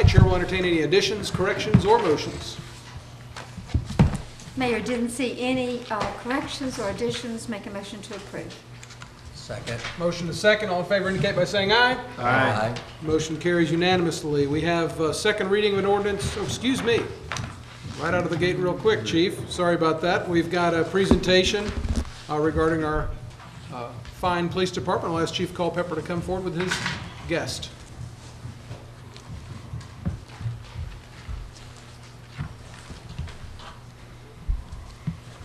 Chair will entertain any additions, corrections, or motions. Mayor, didn't see any corrections or additions. Make a motion to approve. Second. Motion is second. All in favor indicate by saying aye. Aye. Motion carries unanimously. We have second reading of an ordinance. Oh, excuse me. Right out of the gate real quick, Chief. Sorry about that. We've got a presentation regarding our fine police department. I'll ask Chief Culpepper to come forward with his guest.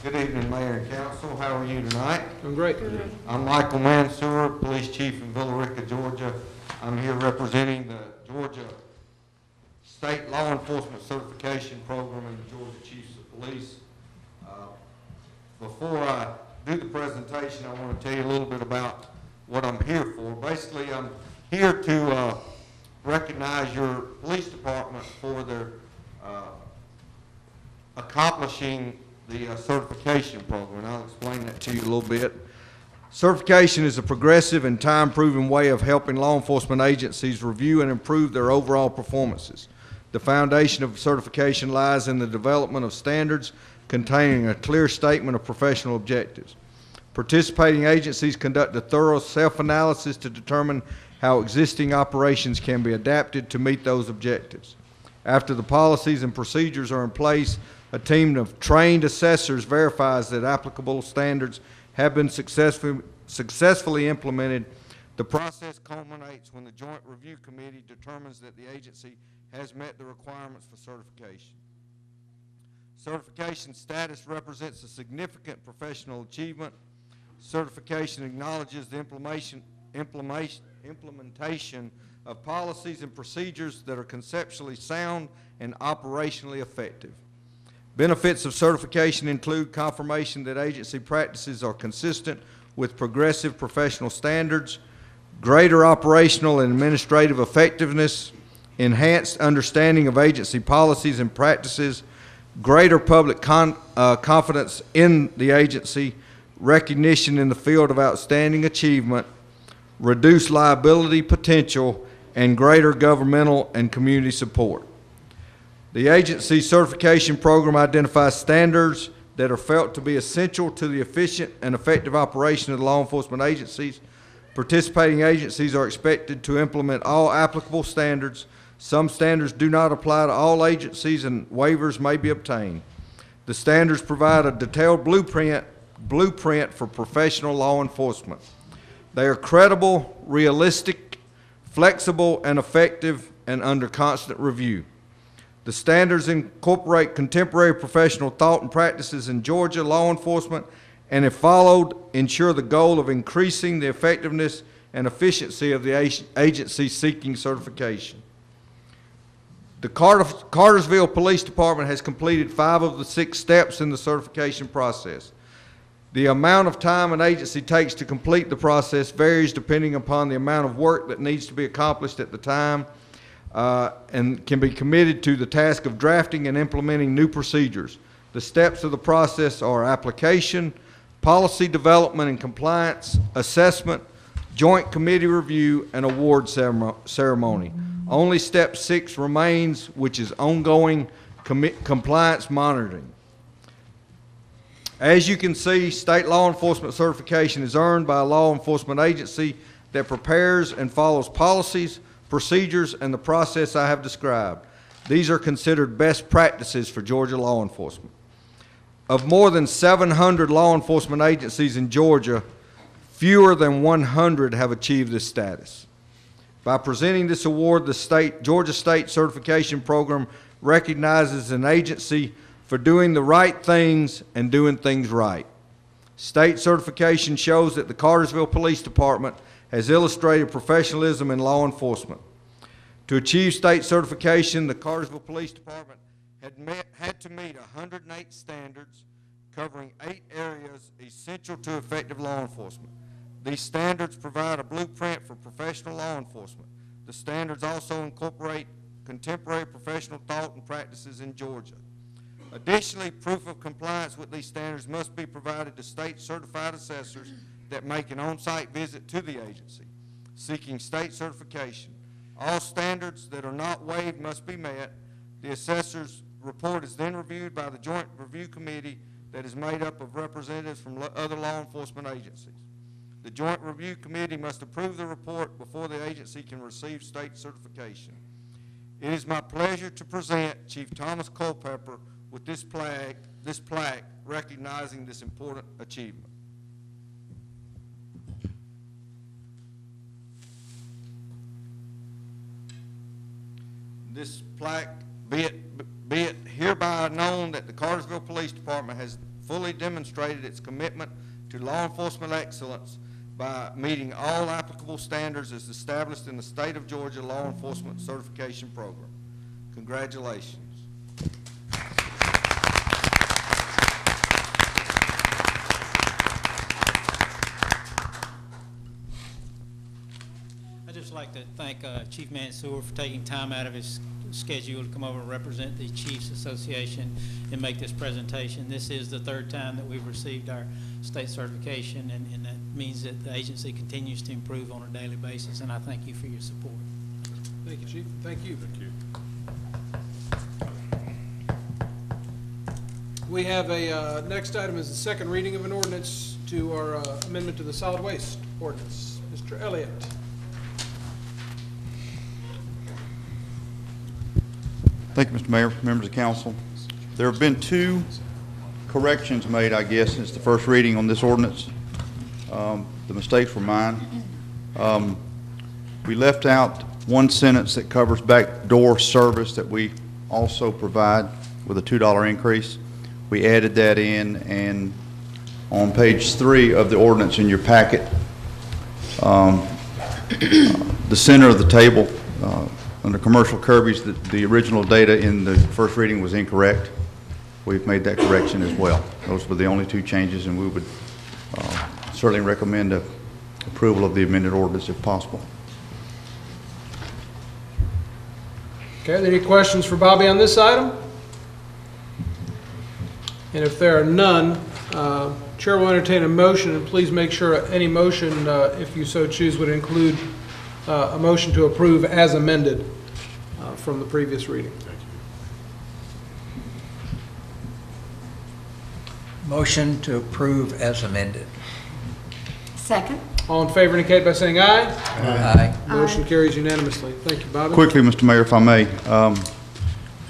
Good evening, Mayor and Council. How are you tonight? Doing great. I'm Michael Mansour, Police Chief in Villa Rica, Georgia. I'm here representing the Georgia State Law Enforcement Certification Program and the Georgia Chiefs of Police. Before I do the presentation, I want to tell you a little bit about what I'm here for. Basically, I'm here to recognize your police department for their accomplishing the certification program, and I'll explain that to you a little bit. Certification is a progressive and time-proven way of helping law enforcement agencies review and improve their overall performances. The foundation of certification lies in the development of standards containing a clear statement of professional objectives. Participating agencies conduct a thorough self-analysis to determine how existing operations can be adapted to meet those objectives. After the policies and procedures are in place, a team of trained assessors verifies that applicable standards have been successfully implemented. The process culminates when the Joint Review Committee determines that the agency has met the requirements for certification. Certification status represents a significant professional achievement. Certification acknowledges the implementation of policies and procedures that are conceptually sound and operationally effective. Benefits of certification include confirmation that agency practices are consistent with progressive professional standards, greater operational and administrative effectiveness, enhanced understanding of agency policies and practices, greater public confidence in the agency, recognition in the field of outstanding achievement, reduced liability potential, and greater governmental and community support. The agency certification program identifies standards that are felt to be essential to the efficient and effective operation of the law enforcement agencies. Participating agencies are expected to implement all applicable standards. Some standards do not apply to all agencies, and waivers may be obtained. The standards provide a detailed blueprint for professional law enforcement. They are credible, realistic, flexible, and effective, and under constant review. The standards incorporate contemporary professional thought and practices in Georgia law enforcement, and if followed, ensure the goal of increasing the effectiveness and efficiency of the agency seeking certification. The Cartersville Police Department has completed 5 of the 6 steps in the certification process. The amount of time an agency takes to complete the process varies depending upon the amount of work that needs to be accomplished at the time, and can be committed to the task of drafting and implementing new procedures. The steps of the process are application, policy development and compliance, assessment, joint committee review, and award ceremony. Only step 6 remains, which is ongoing compliance monitoring. As you can see, state law enforcement certification is earned by a law enforcement agency that prepares and follows policies, procedures, and the process I have described. These are considered best practices for Georgia law enforcement. Of more than 700 law enforcement agencies in Georgia, fewer than 100 have achieved this status. By presenting this award, the Georgia State Certification Program recognizes an agency for doing the right things and doing things right. State certification shows that the Cartersville Police Department has illustrated professionalism in law enforcement. To achieve state certification, the Cartersville Police Department had to meet 108 standards covering 8 areas essential to effective law enforcement. These standards provide a blueprint for professional law enforcement. The standards also incorporate contemporary professional thought and practices in Georgia. Additionally, proof of compliance with these standards must be provided to state certified assessors that make an on-site visit to the agency seeking state certification. All standards that are not waived must be met. The assessor's report is then reviewed by the Joint Review Committee that is made up of representatives from other law enforcement agencies. The Joint Review Committee must approve the report before the agency can receive state certification. It is my pleasure to present Chief Thomas Culpepper with this plaque recognizing this important achievement. This plaque, be it hereby known that the Cartersville Police Department has fully demonstrated its commitment to law enforcement excellence by meeting all applicable standards as established in the state of Georgia Law Enforcement Certification Program. Congratulations. I'd just like to thank Chief Mansour for taking time out of his schedule to come over and represent the Chiefs Association and make this presentation. This is the third time that we've received our state certification, and that means that the agency continues to improve on a daily basis, and I thank you for your support. Thank you, Chief. Thank you. Thank you. We have a, next item is the second reading of an ordinance to our amendment to the solid waste ordinance. Mr. Elliott. Thank you, Mr. Mayor, members of council. There have been two corrections made, I guess, since the first reading on this ordinance. The mistakes were mine. We left out one sentence that covers backdoor service that we also provide with a $2 increase. We added that in, and on page 3 of the ordinance in your packet, the center of the table, under commercial Kirby's, the original data in the first reading was incorrect. We've made that correction as well. Those were the only two changes, and we would certainly recommend approval of the amended ordinance if possible. Okay, are there any questions for Bobby on this item? And if there are none, Chair will entertain a motion, and please make sure any motion, if you so choose, would include a motion to approve as amended from the previous reading. Motion to approve as amended. Second. All in favor indicate by saying aye. Aye. Motion carries unanimously. Thank you, Bobby. Quickly, Mr. Mayor, if I may,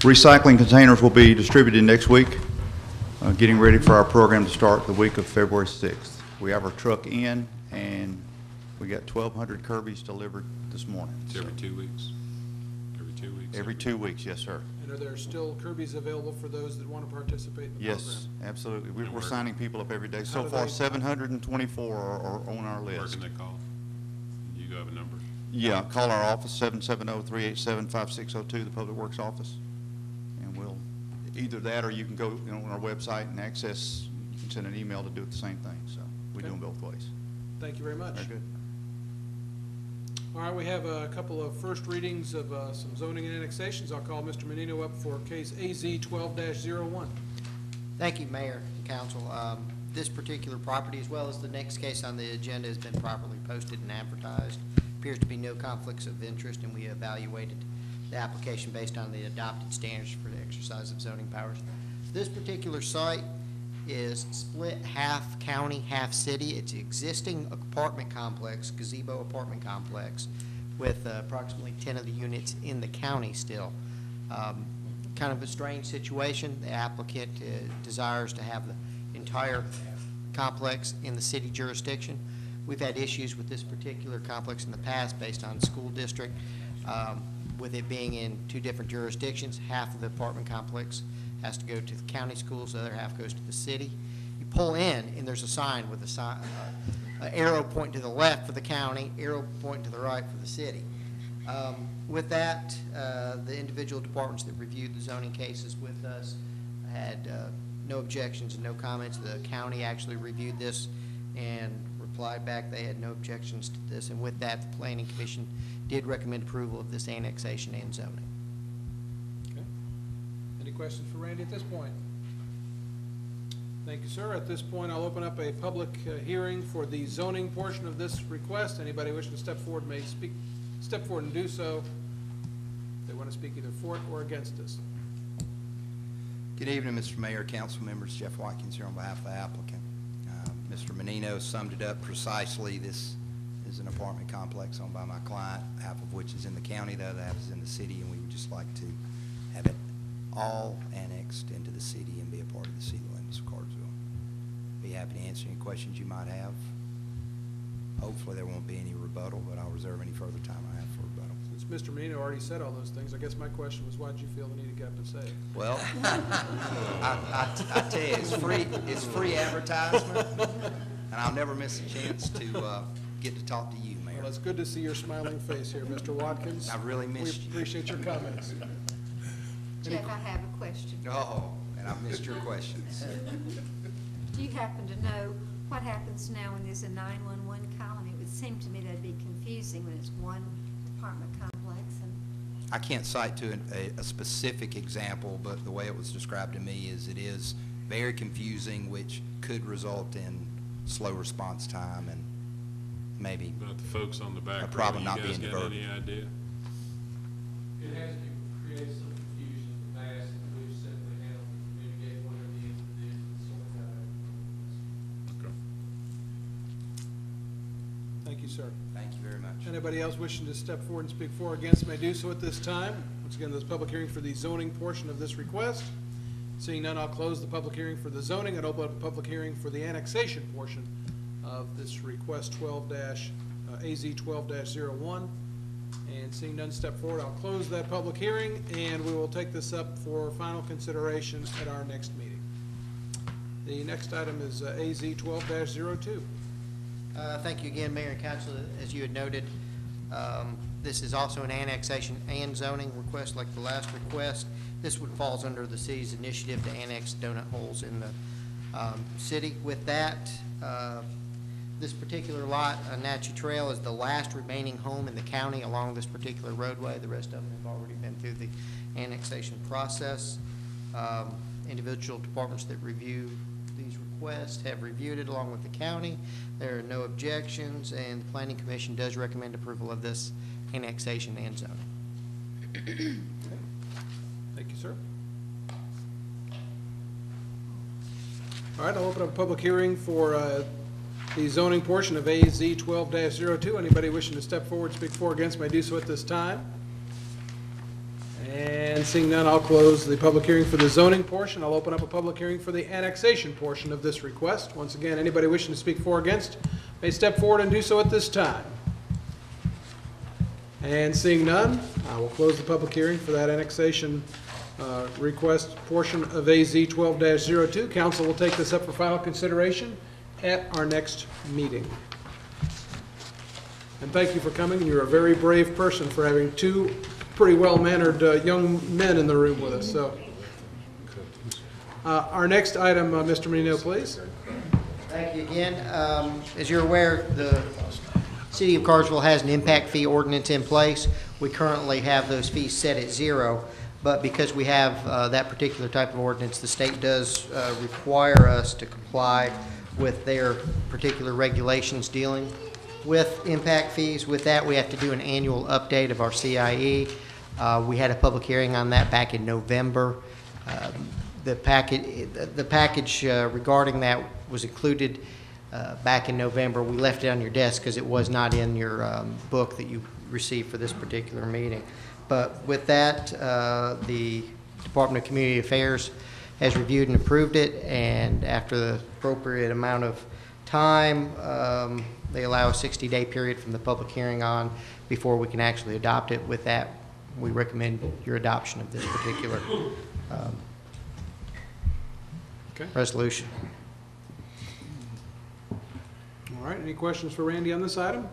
recycling containers will be distributed next week, getting ready for our program to start the week of February 6th. We have our truck in, and we got 1,200 Kirby's delivered this morning. It's every 2 weeks? Every 2 weeks? Every 2 weeks, yes, sir. And are there still Kirby's available for those that want to participate in the program? Yes, absolutely. We're signing people up every day. How So do far, they- 724 are on our Where list. can they call? You have a number? Yeah, call our office, 770-387-5602, the Public Works office. And we'll, either that or you can go on our website and access, you can send an email to do it the same thing. So we do them both ways. Thank you very much. Very good. All right, we have a couple of first readings of some zoning and annexations. I'll call Mr. Menino up for case AZ 12-01. Thank you, Mayor and Council. This particular property, as well as the next case on the agenda, has been properly posted and advertised. Appears to be no conflicts of interest, and we evaluated the application based on the adopted standards for the exercise of zoning powers. This particular site is split half county, half city. It's an existing apartment complex, gazebo apartment complex, with approximately 10 of the units in the county still. Kind of a strange situation. The applicant desires to have the entire complex in the city jurisdiction. We've had issues with this particular complex in the past based on school district, with it being in 2 different jurisdictions. Half of the apartment complex has to go to the county schools, the other half goes to the city. You pull in, and there's a sign with an arrow pointing to the left for the county, arrow pointing to the right for the city. With that, the individual departments that reviewed the zoning cases with us had no objections and no comments. The county actually reviewed this and replied back they had no objections to this, and with that, the Planning Commission did recommend approval of this annexation and zoning. Okay. Any questions for Randy at this point? Thank you, sir. At this point, I'll open up a public hearing for the zoning portion of this request. Anybody wishing to step forward may step forward and do so want to speak either for it or against this? Good evening, Mr. Mayor, council members. Jeff Watkins here on behalf of the applicant. Mr. Menino summed it up precisely. This is an apartment complex owned by my client, half of which is in the county, the other half is in the city, and we would just like to have it all annexed into the city and be a part of the city limits of Cartersville. Be happy to answer any questions you might have. Hopefully there won't be any rebuttal, but I'll reserve any further time I have for rebuttal. Since Mr. Menino already said all those things, I guess my question was, why did you feel the need to get up and say it? Well, I tell you, it's free advertisement, and I'll never miss a chance to get to talk to you, Mayor. Well, it's good to see your smiling face here, Mr. Watkins. I really missed We you. appreciate your comments. Jeff, I have a question. Oh, and I missed your questions. Do you happen to know what happens now when there's a 911 call? It would seem to me that'd be confusing when it's one apartment complex and I can't cite to a specific example, but the way it was described to me is it is very confusing, which could result in slow response time and maybe About the folks on the back A row, problem you not guys being got diverted. any idea? It has created some confusion in the past, and we've simply handled and communicated what are the individuals, sort that out. Okay. Thank you, sir. Thank you very much. Anybody else wishing to step forward and speak for or against may do so at this time. Once again, this public hearing for the zoning portion of this request. Seeing none, I'll close the public hearing for the zoning and open up a public hearing for the annexation portion of this request AZ 12-01. And seeing none step forward, I'll close that public hearing, and we will take this up for final consideration at our next meeting. The next item is AZ 12-02. Thank you again, Mayor and Council. As you had noted, this is also an annexation and zoning request like the last request. This would falls under the city's initiative to annex donut holes in the city. With that, this particular lot, Natchez Trail, is the last remaining home in the county along this particular roadway. The rest of them have already been through the annexation process. Individual departments that review these requests have reviewed it along with the county. There are no objections, and the Planning Commission does recommend approval of this annexation and zoning. Thank you, sir. All right, I'll open up a public hearing for the zoning portion of AZ 12-02. Anybody wishing to step forward, speak for or against may do so at this time. And seeing none, I'll close the public hearing for the zoning portion. I'll open up a public hearing for the annexation portion of this request. Once again, anybody wishing to speak for or against may step forward and do so at this time. And seeing none, I will close the public hearing for that annexation request portion of AZ 12-02. Council will take this up for final consideration at our next meeting. And thank you for coming. You're a very brave person for having two pretty well-mannered young men in the room with us. So, our next item, Mr. Menino, please. Thank you again. As you're aware, the City of Cartersville has an impact fee ordinance in place. We currently have those fees set at 0, but because we have that particular type of ordinance, the state does require us to comply with their particular regulations dealing with impact fees. With that, we have to do an annual update of our CIE. We had a public hearing on that back in November. The package regarding that was included back in November. We left it on your desk because it was not in your book that you received for this particular meeting. But with that, the Department of Community Affairs has reviewed and approved it, and after the appropriate amount of time, they allow a 60-day period from the public hearing on before we can actually adopt it. With that, we recommend your adoption of this particular resolution. All right, any questions for Randy on this item?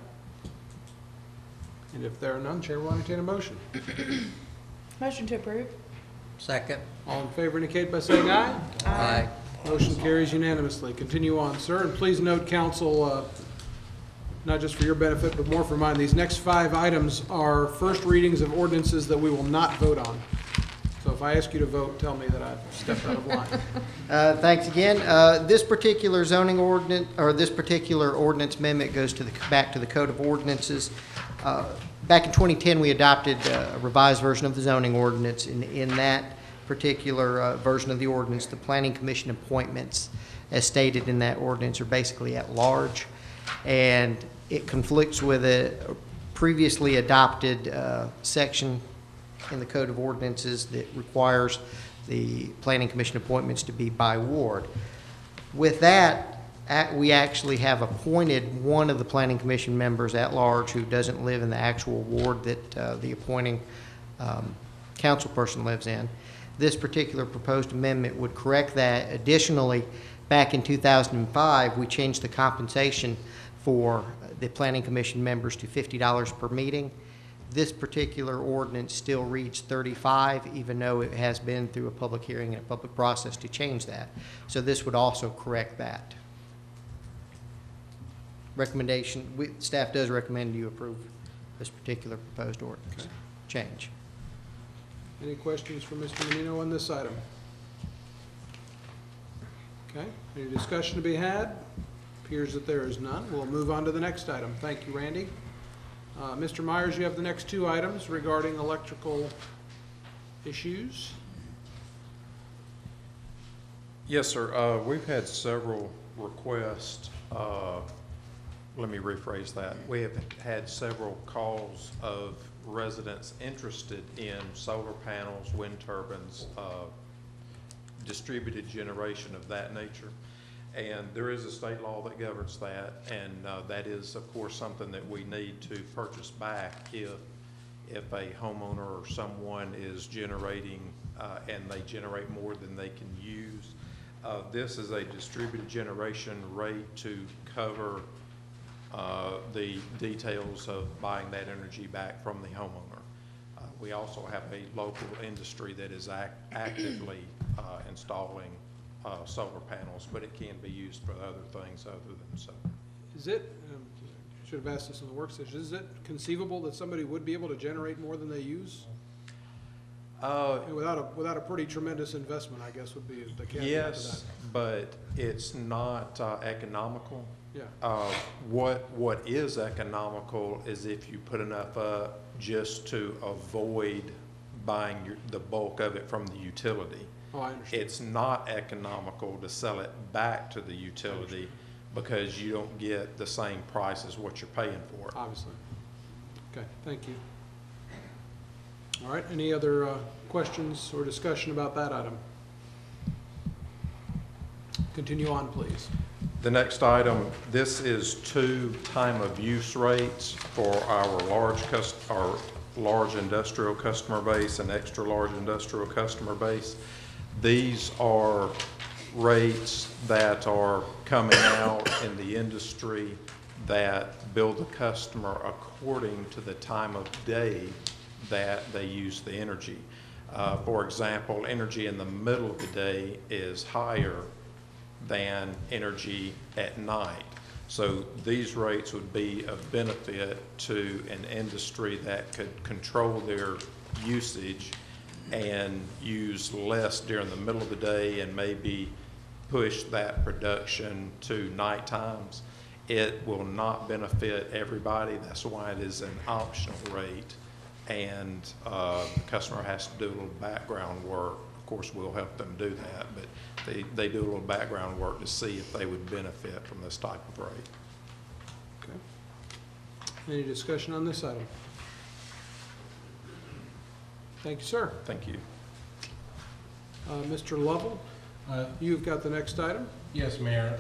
And if there are none, Chair will entertain a motion. Motion to approve. Second. All in favor indicate by saying aye. Aye. Motion carries unanimously. Continue on, sir, and please note, council, not just for your benefit, but more for mine, these next 5 items are first readings of ordinances that we will not vote on. So if I ask you to vote, tell me that I've stepped out of line. Thanks again. This particular zoning ordinance, or this particular ordinance amendment goes to back to the Code of Ordinances. Back in 2010, we adopted a revised version of the zoning ordinance. In that particular version of the ordinance, the Planning Commission appointments, as stated in that ordinance, are basically at large, and it conflicts with a previously adopted section in the Code of Ordinances that requires the Planning Commission appointments to be by ward. With that, we actually have appointed one of the Planning Commission members at large who doesn't live in the actual ward that the appointing council person lives in. This particular proposed amendment would correct that. Additionally, back in 2005, we changed the compensation for the Planning Commission members to $50 per meeting. This particular ordinance still reads $35, even though it has been through a public hearing and a public process to change that. So this would also correct that. Recommendation, staff does recommend you approve this particular proposed ordinance change. Any questions for Mr. Menino on this item? Okay, any discussion to be had? Appears that there is none. We'll move on to the next item. Thank you, Randy. Mr. Myers, you have the next two items regarding electrical issues. Yes, sir. We've had several requests. Let me rephrase that. We have had several calls of residents interested in solar panels, wind turbines, distributed generation of that nature. And there is a state law that governs that, and that is, of course, something that we need to purchase back if a homeowner or someone is generating and they generate more than they can use. This is a distributed generation rate to cover the details of buying that energy back from the homeowner. We also have a local industry that is actively installing solar panels, but it can be used for other things other than solar. Is it, should have asked this in the work session, is it conceivable that somebody would be able to generate more than they use? Without a pretty tremendous investment, I guess, would be the caveat to that. Yes, but it's not economical. Yeah. What is economical is if you put enough up just to avoid buying the bulk of it from the utility. Oh, I understand. It's not economical to sell it back to the utility because you don't get the same price as what you're paying for it. Obviously. Okay, thank you. All right, any other questions or discussion about that item? Continue on, please. The next item, this is 2 time of use rates for our large industrial customer base and extra large industrial customer base. These are rates that are coming out in the industry that bill the customer according to the time of day that they use the energy. For example, energy in the middle of the day is higher than energy at night. So these rates would be of benefit to an industry that could control their usage and use less during the middle of the day and maybe push that production to night times. It will not benefit everybody. That's why it is an optional rate, and the customer has to do a little background work. Of course, we'll help them do that, but they do a little background work to see if they would benefit from this type of rate. Okay. Any discussion on this item? Thank you, sir. Thank you. Mr. Lovell, you've got the next item. Yes, Mayor.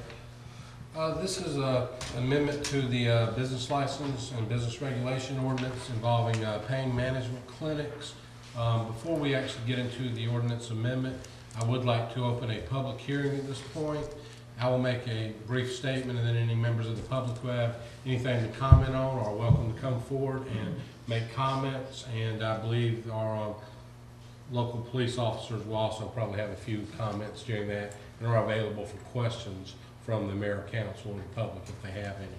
This is an amendment to the business license and business regulation ordinance involving pain management clinics. Before we actually get into the ordinance amendment, I would like to open a public hearing at this point. I will make a brief statement, and then any members of the public who have anything to comment on are welcome to come forward and make comments. And I believe our local police officers will also probably have a few comments during that and are available for questions from the mayor, council, and the public if they have any.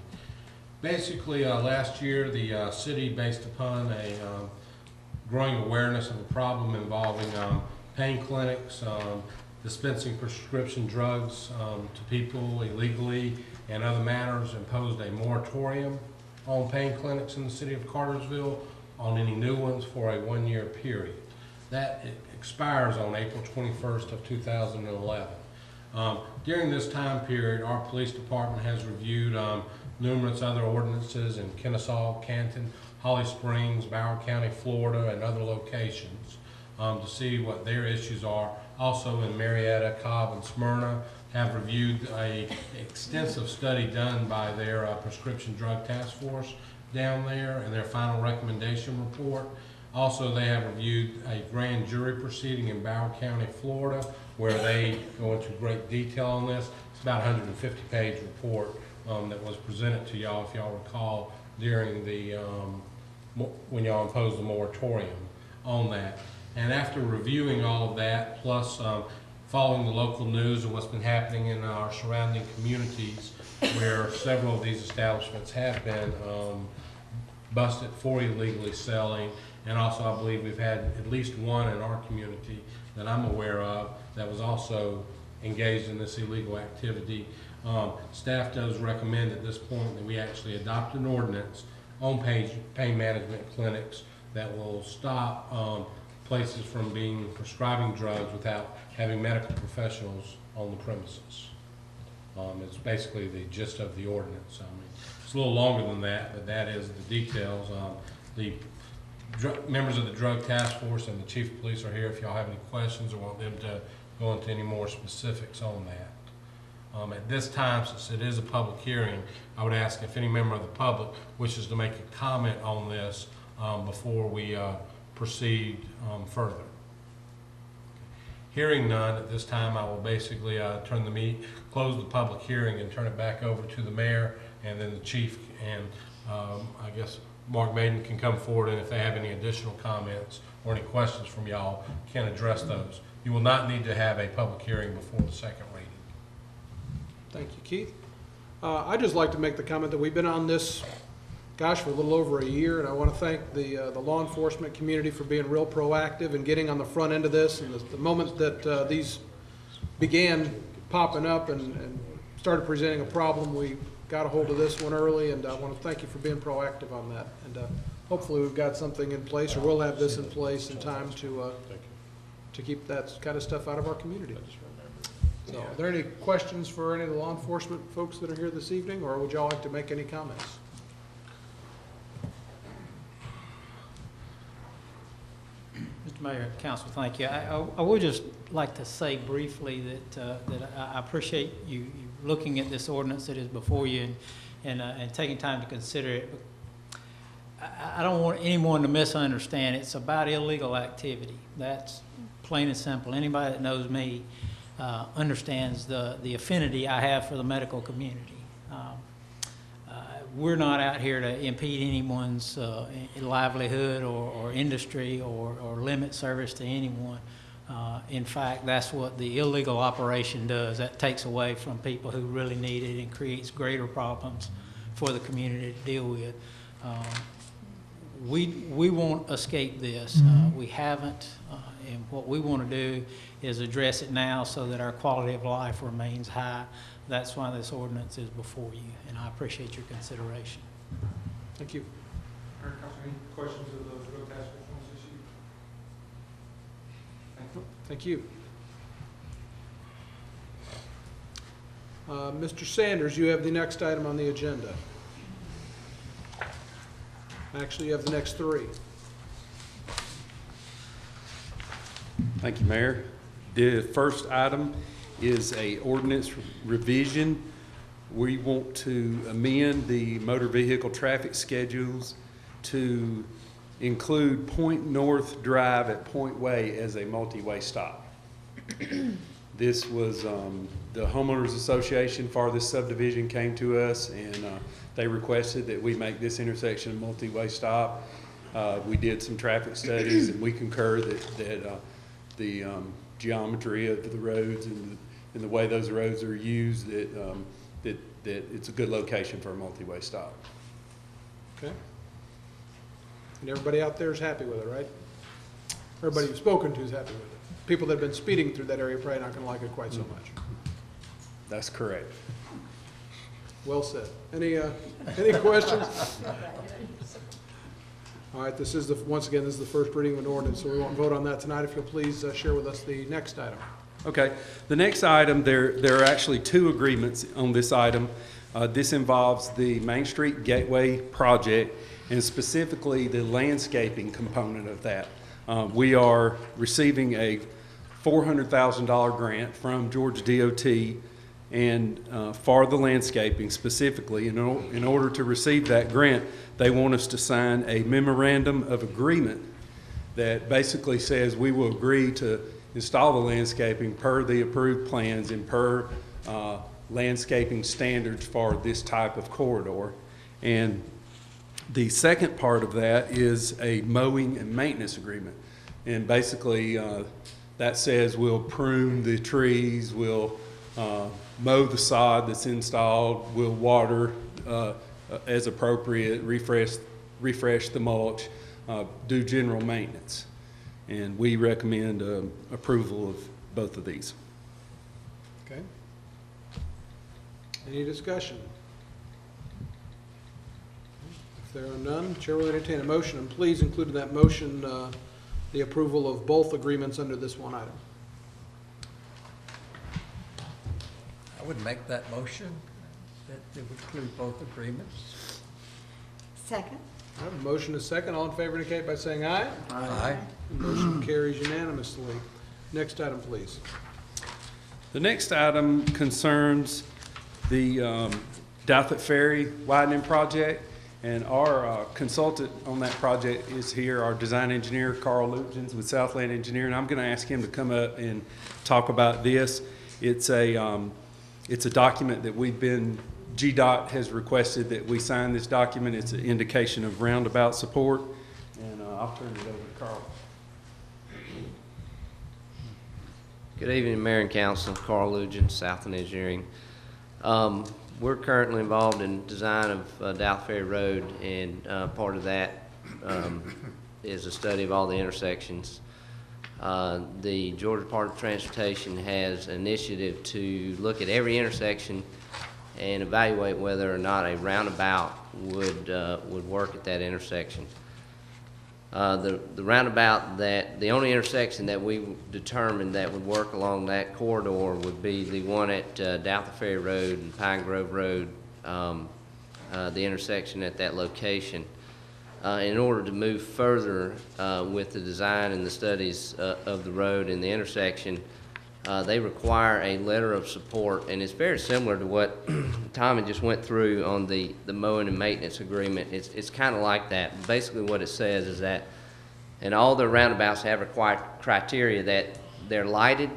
Basically, last year the city, based upon a growing awareness of a problem involving pain clinics, dispensing prescription drugs to people illegally and other matters, imposed a moratorium on pain clinics in the city of Cartersville on any new ones for a one-year period. That expires on April 21st of 2011. During this time period, our police department has reviewed numerous other ordinances in Kennesaw, Canton, Holly Springs, Broward County, Florida, and other locations to see what their issues are. Also in Marietta, Cobb, and Smyrna have reviewed a extensive study done by their prescription drug task force down there and their final recommendation report. Also, they have reviewed a grand jury proceeding in Broward County, Florida, where they go into great detail on this. It's about a 150-page report that was presented to y'all, if y'all recall, during the when y'all imposed the moratorium on that. And after reviewing all of that, plus following the local news and what's been happening in our surrounding communities, where several of these establishments have been busted for illegally selling, and also I believe we've had at least one in our community that I'm aware of that was also engaged in this illegal activity. Staff does recommend at this point that we actually adopt an ordinance on pain management clinics that will stop places from prescribing drugs without having medical professionals on the premises. It's basically the gist of the ordinance. I mean, it's a little longer than that, but that is the details. The members of the drug task force and the chief of police are here if y'all have any questions or want them to go into any more specifics on that. At this time, since it is a public hearing, I would ask if any member of the public wishes to make a comment on this before we proceed further. Hearing none, at this time I will basically close the public hearing and turn it back over to the mayor and then the chief, and I guess Mark Maiden can come forward, and if they have any additional comments or any questions from y'all, can address those. You will not need to have a public hearing before the second reading. Thank you, Keith. I'd just like to make the comment that we've been on this, gosh, for a little over a year, and I want to thank the law enforcement community for being real proactive and getting on the front end of this. And the moment that these began popping up and started presenting a problem, we got a hold of this one early, and I want to thank you for being proactive on that. And hopefully we've got something in place, or we'll have this in place in time to keep that kind of stuff out of our community. So, are there any questions for any of the law enforcement folks that are here this evening, or would y'all like to make any comments? Mr. Mayor, Council, thank you. I would just like to say briefly that I appreciate you looking at this ordinance that is before you and taking time to consider it. I don't want anyone to misunderstand. It's about illegal activity. That's plain and simple. Anybody that knows me understands the affinity I have for the medical community. We're not out here to impede anyone's livelihood or industry or limit service to anyone. In fact, that's what the illegal operation does. That takes away from people who really need it and creates greater problems for the community to deal with. We won't escape this. We haven't, and what we want to do is address it now so that our quality of life remains high. That's why this ordinance is before you, and I appreciate your consideration. Thank you. Any questions of the drug task force on this issue? Thank you. Mr. Sanders, you have the next item on the agenda. Actually, you have the next three. Thank you, Mayor. The first item is a ordinance revision. We want to amend the motor vehicle traffic schedules to include Point North Drive at Point Way as a multi-way stop. This was the homeowners association for this subdivision came to us, and they requested that we make this intersection a multi-way stop. We did some traffic studies, and we concur that the geometry of the roads and the way those roads are used, that it's a good location for a multi-way stop. Okay. And everybody out there is happy with it, right? everybody you've spoken to is happy with it. People that have been speeding through that area are probably not going to like it quite so much. That's correct. Well said. Any questions? All right, this is once again, this is the first reading of an ordinance, so we won't vote on that tonight. If you'll please share with us the next item. Okay. The next item, there are actually two agreements on this item. This involves the Main Street Gateway project and specifically the landscaping component of that. We are receiving a $400,000 grant from Georgia DOT and for the landscaping specifically. In order to receive that grant, they want us to sign a memorandum of agreement that basically says we will agree to install the landscaping per the approved plans and per landscaping standards for this type of corridor. And the second part of that is a mowing and maintenance agreement. And basically that says we'll prune the trees, we'll mow the sod that's installed, we'll water as appropriate, refresh the mulch, do general maintenance. And we recommend approval of both of these. Okay. Any discussion? If there are none, Chair will entertain a motion, and please include in that motion the approval of both agreements under this one item. I would make that motion that it would include both agreements. Second. All right, motion is second. All in favor indicate by saying aye. Aye. Motion carries unanimously. Next item, please. The next item concerns the Douthit Ferry widening project, and our consultant on that project is here, our design engineer, Carl Lugens with Southland Engineering. I'm going to ask him to come up and talk about this. It's a document that GDOT has requested that we sign this document. It's an indication of roundabout support, and I'll turn it over to Carl. Good evening, Mayor and Council. Carl Lugens, Southland Engineering. We're currently involved in design of Douthit Ferry Road, and part of that is a study of all the intersections. The Georgia Department of Transportation has an initiative to look at every intersection and evaluate whether or not a roundabout would work at that intersection. The roundabout the only intersection that we determined that would work along that corridor would be the one at Douthit Ferry Road and Pine Grove Road, the intersection at that location. In order to move further with the design and the studies of the road and the intersection, they require a letter of support, and it's very similar to what Tommy just went through on the mowing and maintenance agreement. It's kind of like that. Basically what it says is that, and all the roundabouts have required criteria that they're lighted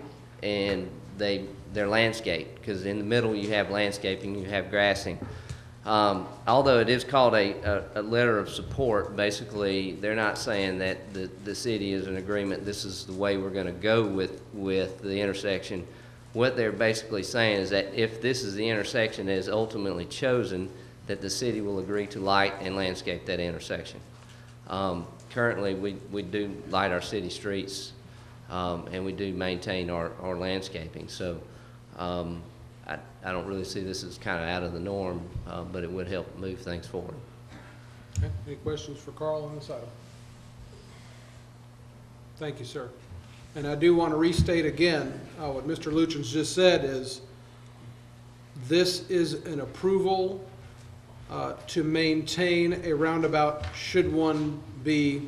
and they're landscaped, because in the middle you have landscaping, you have grassing. Although it is called a letter of support, basically they're not saying that the city is in agreement, this is the way we're going to go with the intersection. What they're basically saying is that if this is the intersection that is ultimately chosen, that the city will agree to light and landscape that intersection. Currently we do light our city streets and we do maintain our landscaping. So I don't really see this as kind of out of the norm, but it would help move things forward. Okay. Any questions for Carl on this item? Thank you, sir. And I do want to restate again, what Mr. Lugens just said is this is an approval to maintain a roundabout should one be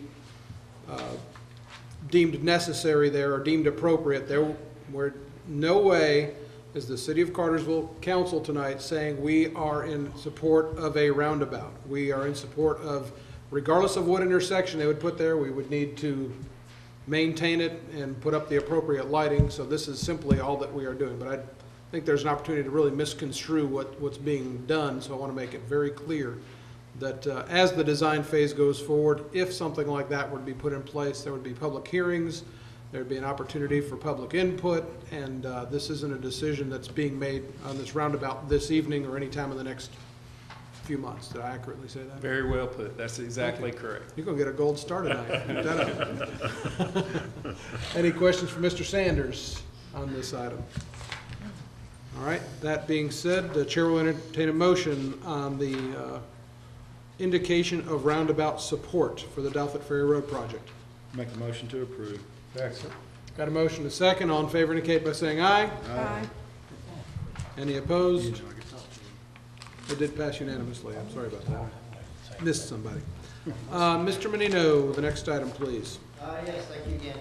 deemed necessary there or deemed appropriate. There were no way is the City of Cartersville Council tonight saying we are in support of a roundabout. We are in support of, regardless of what intersection they would put there, we would need to maintain it and put up the appropriate lighting. So this is simply all that we are doing. But I think there's an opportunity to really misconstrue what's being done. So I want to make it very clear that as the design phase goes forward, if something like that were to be put in place, there would be public hearings. There'd be an opportunity for public input, and this isn't a decision that's being made on this roundabout this evening or any time in the next few months. Did I accurately say that? Very well put. That's exactly correct. You're going to get a gold star tonight. Keep that up. Any questions for Mr. Sanders on this item? All right, that being said, the chair will entertain a motion on the indication of roundabout support for the Dalfoot Ferry Road project. Make a motion to approve. Got a motion and a second. All in favor indicate by saying aye. Aye. Any opposed? It did pass unanimously. I'm sorry about that. Missed somebody. Mr. Menino, the next item, please. Yes, thank you again.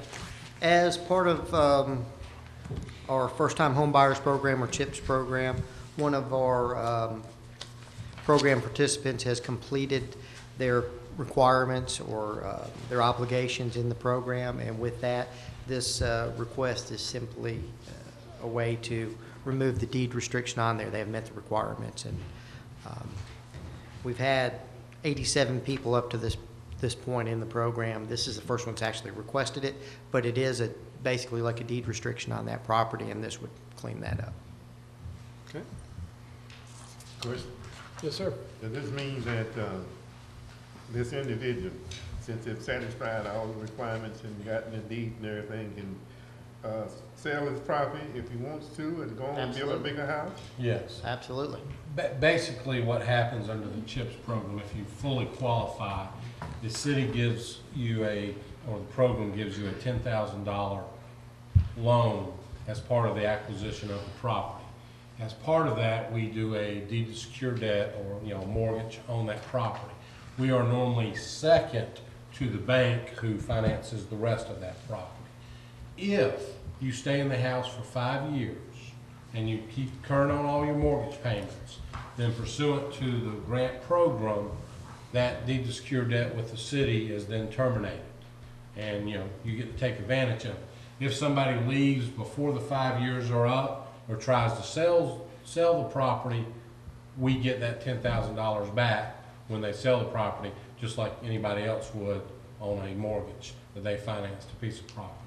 As part of our first-time home buyers program, or CHIPS program, one of our program participants has completed their requirements or their obligations in the program, and with that, this request is simply a way to remove the deed restriction on there. They have met the requirements, and we've had 87 people up to this point in the program. This is the first one that's actually requested it, but it is basically like a deed restriction on that property, and this would clean that up. Okay. Question? Yes, sir. Does this mean that this individual, since it's satisfied all the requirements and gotten the deed and everything, can sell his property if he wants to and go on and build a bigger house? Yes. Absolutely. Basically, what happens under the CHIPS program, if you fully qualify, the city gives you or the program gives you a $10,000 loan as part of the acquisition of the property. As part of that, we do a deed to secure debt or mortgage on that property. We are normally second to the bank who finances the rest of that property. If you stay in the house for 5 years and you keep current on all your mortgage payments, then pursuant to the grant program, that deed to secure debt with the city is then terminated. And you get to take advantage of it. If somebody leaves before the 5 years are up or tries to sell the property, we get that $10,000 back when they sell the property, just like anybody else would on a mortgage that they financed a piece of property.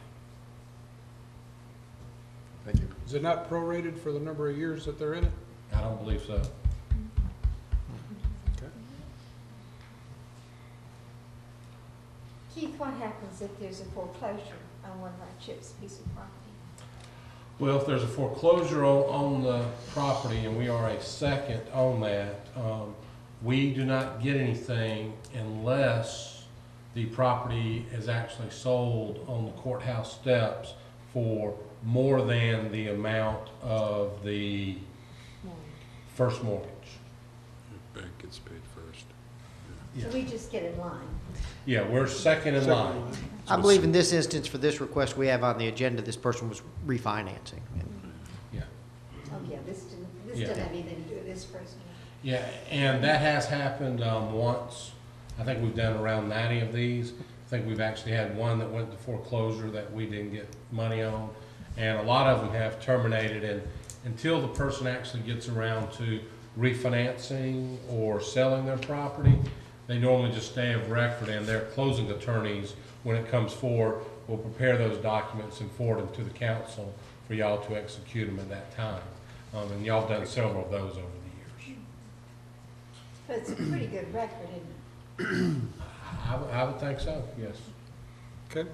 Thank you. Is it not prorated for the number of years that they're in it? I don't believe so. Okay. Keith, what happens if there's a foreclosure on one of our CHIPS piece of property? Well, if there's a foreclosure on the property and we are a second on that, we do not get anything unless the property is actually sold on the courthouse steps for more than the amount of the first mortgage. The bank gets paid first. So we just get in line. Yeah, we're second in line. I believe in this instance, for this request we have on the agenda, this person was refinancing. Yeah. Oh, yeah, this Yeah. doesn't have anything to do with this person. Yeah, and that has happened once. I think we've done around 90 of these. I think we've actually had one that went to foreclosure that we didn't get money on. And a lot of them have terminated, and until the person actually gets around to refinancing or selling their property, they normally just stay of record, and their closing attorneys, when it comes forward, will prepare those documents and forward them to the council for y'all to execute them at that time. And y'all have done several of those over the years. But it's a pretty good record, isn't it? I would think so, yes. Okay.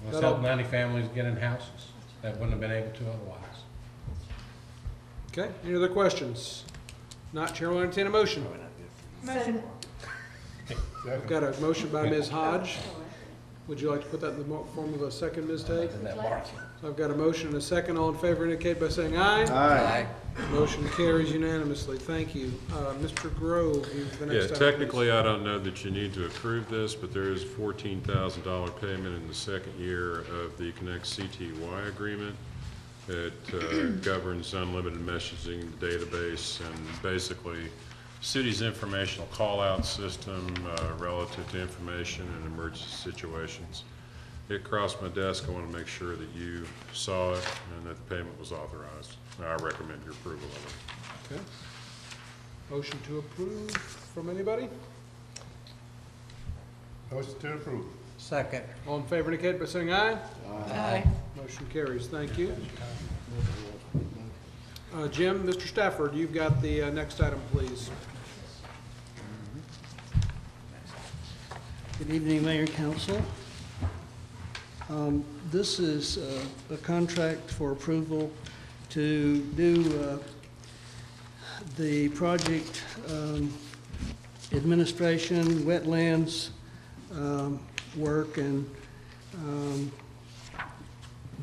Let's help 90 families get in houses that wouldn't have been able to otherwise. Okay, any other questions? Not, Chair will entertain a motion. Motion. I've got a motion by Ms. Hodge. Would you like to put that in the form of a second, Ms. Tate? So I've got a motion and a second. All in favor indicate by saying aye. Aye. Motion carries unanimously. Thank you. Mr. Grove, you've the next Yeah, item, technically, I don't know that you need to approve this, but there is $14,000 payment in the second year of the Connect CTY agreement. It governs unlimited messaging in the database and basically city's informational call-out system relative to information in emergency situations. It crossed my desk. I want to make sure that you saw it and that the payment was authorized. I recommend your approval of it. Okay. Motion to approve from anybody? Motion to approve. Second. All in favor indicate by saying aye. Aye. Motion carries. Thank you. Jim, Mr. Stafford, you've got the next item, please. Good evening, Mayor and Council. This is a contract for approval to do the project administration, wetlands work, and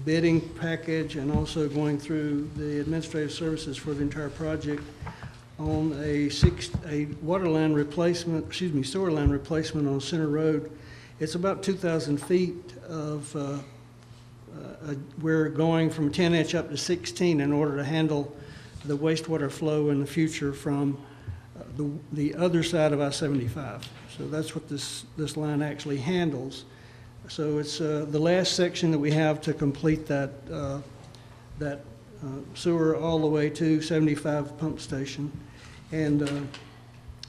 bidding package, and also going through the administrative services for the entire project on a water line replacement, sewer line replacement on Center Road. It's about 2,000 feet of, we're going from 10-inch up to 16 in order to handle the wastewater flow in the future from the other side of I-75. So that's what this line actually handles. So it's the last section that we have to complete that, sewer all the way to 75 pump station. And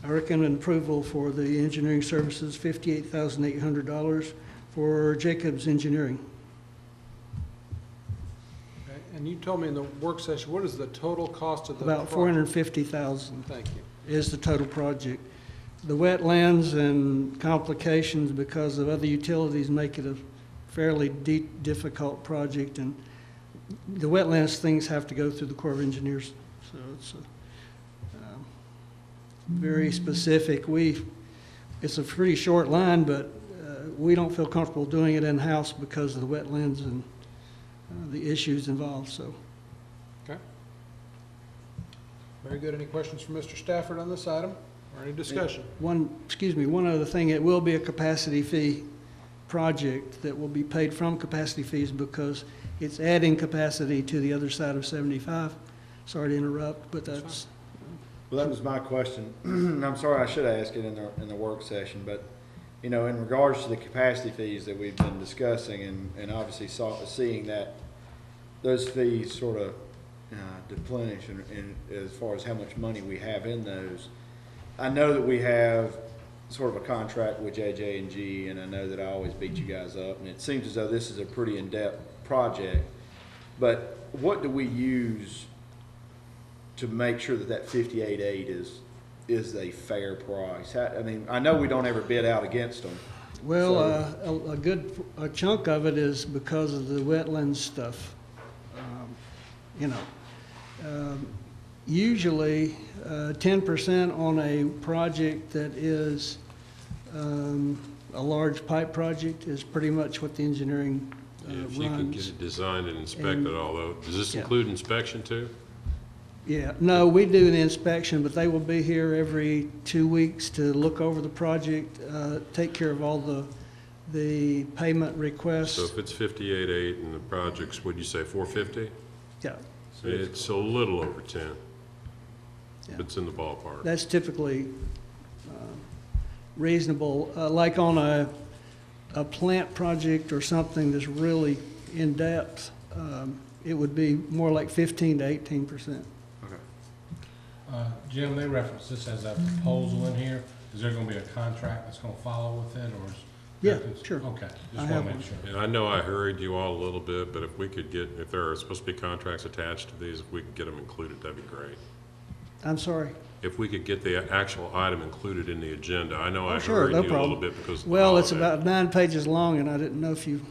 I recommend approval for the engineering services, $58,800 for Jacobs Engineering. Okay. And you told me in the work session, what is the total cost of the About $450,000. Thank you. Is the total project. The wetlands and complications because of other utilities make it a fairly difficult project, and the wetlands things have to go through the Corps of Engineers, so it's very specific. It's a pretty short line, but we don't feel comfortable doing it in-house because of the wetlands and the issues involved. So. Okay. Very good. Any questions from Mr. Stafford on this item, or any discussion? One other thing, it will be a capacity fee project that will be paid from capacity fees because it's adding capacity to the other side of 75. Sorry to interrupt, but that's. Well, that was my question. I'm sorry, I should ask it in the work session, but, you know, in regards to the capacity fees that we've been discussing and obviously seeing that those fees sort of deplenish in as far as how much money we have in those. I know that we have sort of a contract with JJ&G, and I know that I always beat you guys up, and it seems as though this is a pretty in-depth project, but what do we use to make sure that that 58.8 is a fair price? I mean, I know we don't ever bid out against them. Well, so. A chunk of it is because of the wetlands stuff. Usually 10% on a project that is a large pipe project is pretty much what the engineering If runs. you can get it designed and inspected, although, does this include inspection too? Yeah, no, we do the inspection, but they will be here every 2 weeks to look over the project, take care of all the payment requests. So if it's 58.8 and the project's, what'd you say, 450? Yeah. It's a little over 10. Yeah. It's in the ballpark. That's typically reasonable. Like on a plant project or something that's really in depth, it would be more like 15 to 18%. Jim, they reference this as a proposal in here. Is there going to be a contract that's going to follow with it, or is? Yeah, sure. Okay, just want to make sure. And I know I hurried you all a little bit, but if we could get, if there are supposed to be contracts attached to these, if we could get them included, that'd be great. I'm sorry? If we could get the actual item included in the agenda. I know I sure, hurried no you problem. a little bit because of the Well, it's holiday. about 9 pages long, and I didn't know if you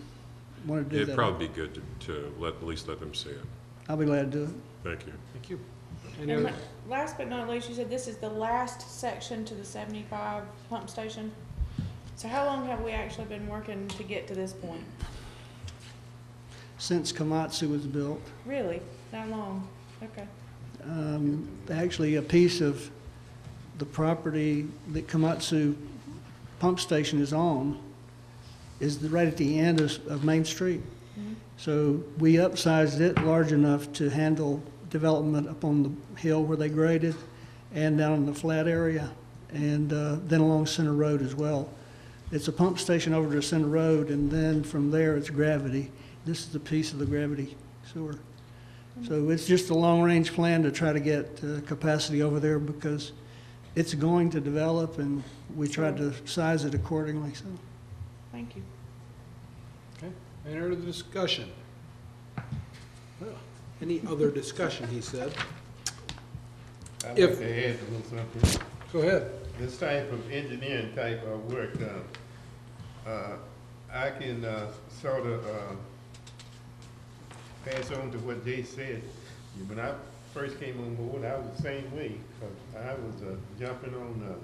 wanted to do that. It'd probably be good to at least let them see it. I'll be glad to do it. Thank you. Thank you. And last but not least, you said this is the last section to the 75 pump station. So how long have we actually been working to get to this point? Since Komatsu was built. Really? That long? Okay. Actually, a piece of the property that Komatsu pump station is on is right at the end of Main Street. Mm-hmm. So we upsized it large enough to handle development up on the hill where they graded and down in the flat area, and then along Center Road as well. It's a pump station over to Center Road, and then from there it's gravity. This is a piece of the gravity sewer. So it's just a long-range plan to try to get capacity over there because it's going to develop, and we tried to size it accordingly. So, thank you. Okay. Any other discussion? Well, any other discussion? He said. I'd like to add a little something. Go ahead. This type of engineering type of work, I can sort of pass on to what Jay said. When I first came on board, I was the same way. 'Cause I was jumping on